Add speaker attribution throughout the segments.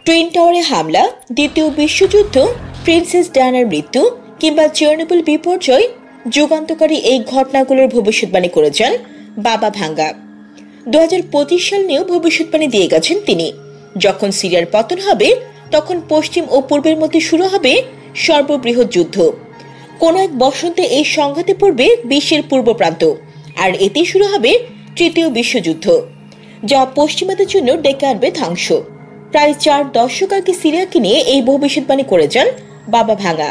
Speaker 1: Twin টাওয়ারে হামলা, দ্বিতীয় বিশ্বযুদ্ধ, প্রিন্সেস ডায়ানার মৃত্যু কিংবা চেরনোবিল বিপর্যয়, যুগান্তকারী এই ঘটনাগুলোর ভবিষ্যৎবাণী করেছেন বাবা ভাঙ্গা। 2025 সাল নিয়েও ভবিষ্যৎবাণী দিয়ে গেছেন তিনি। যখন সিরিয়ার পতন হবে তখন পশ্চিম ও পূর্বের মধ্যে শুরু হবে সর্ববৃহৎ যুদ্ধ। কোন এক বসন্তে এই সংঘাতে পড়বে বিশ্বের পূর্ব প্রান্ত, আর এতেই শুরু হবে তৃতীয় বিশ্বযুদ্ধ, যা পশ্চিমাদের জন্য ডেকে আনবে ধ্বংস। প্রায় 4 দশক আগে সিরিয়াকে নিয়ে এই ভবিষ্যৎবাণী করেছেন বাবা ভাঙ্গা।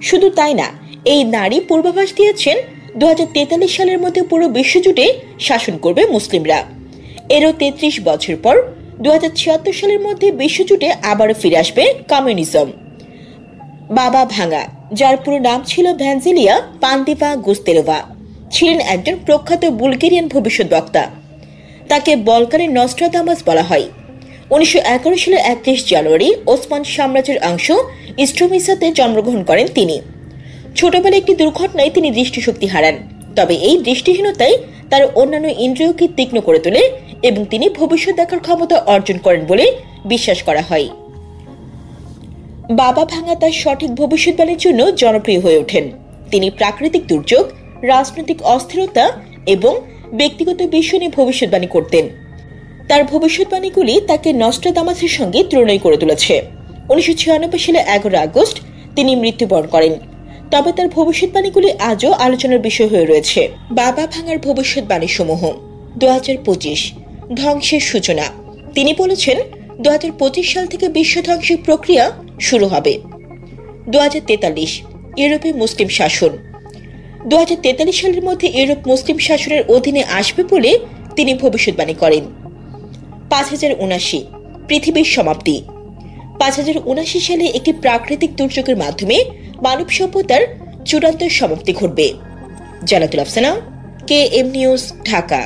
Speaker 1: শুধু তাই না, এই নারী পূর্বাভাস দিয়েছেন 2043 সালের মধ্যে পুরো বিশ্বজুড়ে শাসন করবে মুসলিমরা। এরও 33 বছর পর 2076 সালের মধ্যে বিশ্বজুড়ে আবারও ফিরে আসবে কমিউনিজম। বাবা ভাঙ্গা, যার পুরো নাম ছিল ভ্যাঞ্জেলিয়া পান্দিভা গুস্তেলোভা, ছিলেন একজন প্রখ্যাত বুলগেরিয়ান ভবিষ্যৎবক্তা। তাকে বলকানের নস্ট্রাদামাস বলা হয়। 1911 সালের 31 জানুয়ারি ওসমান সাম্রাজ্যের অংশ ইস্ট্রোমিসাতে জন্মগ্রহণ করেন তিনি। ছোটবেলায় একটি দুর্ঘটনায় তিনি দৃষ্টিশক্তি হারান, তবে এই দৃষ্টিহীনতাই তার অন্যান্য ইন্দ্রিয়কে তীক্ষ্ণ করে তোলে এবং তিনি ভবিষ্যৎ দেখার ক্ষমতা অর্জন করেন বলে বিশ্বাস করা হয়। বাবা ভাঙ্গা তার সঠিক ভবিষ্যৎবাণীর জন্য জনপ্রিয় হয়ে ওঠেন। তিনি প্রাকৃতিক দুর্যোগ, রাজনৈতিক অস্থিরতা এবং ব্যক্তিগত বিষয় নিয়ে ভবিষ্যৎবাণী করতেন। তার ভবিষ্যৎবাণীগুলি তাকে নস্ট্রাদামাসের সঙ্গে তুলনা করে তুলেছে। 1996 সালে 11 আগস্ট তিনি মৃত্যুবরণ করেন, তবে তার ভবিষ্যৎবাণীগুলি আজও আলোচনার বিষয় হয়ে রয়েছে। বাবা ভাঙ্গার ভবিষ্যৎবাণী সমূহ: 2025 ধ্বংসের সূচনা। তিনি বলেছেন 2025 সাল থেকে বিশ্ব ধ্বংসের প্রক্রিয়া শুরু হবে। 2043 ইউরোপে মুসলিম শাসন। 2043 সালের মধ্যে ইউরোপ মুসলিম শাসনের অধীনে আসবে বলে তিনি ভবিষ্যৎবাণী করেন। 5079 পৃথিবীর সমাপ্তি। 5079 সালে একটি প্রাকৃতিক দুর্যোগের মাধ্যমে মানব সভ্যতার চূড়ান্ত সমাপ্তি ঘটবে। Jannatul Afsana, KM news, Dhaka.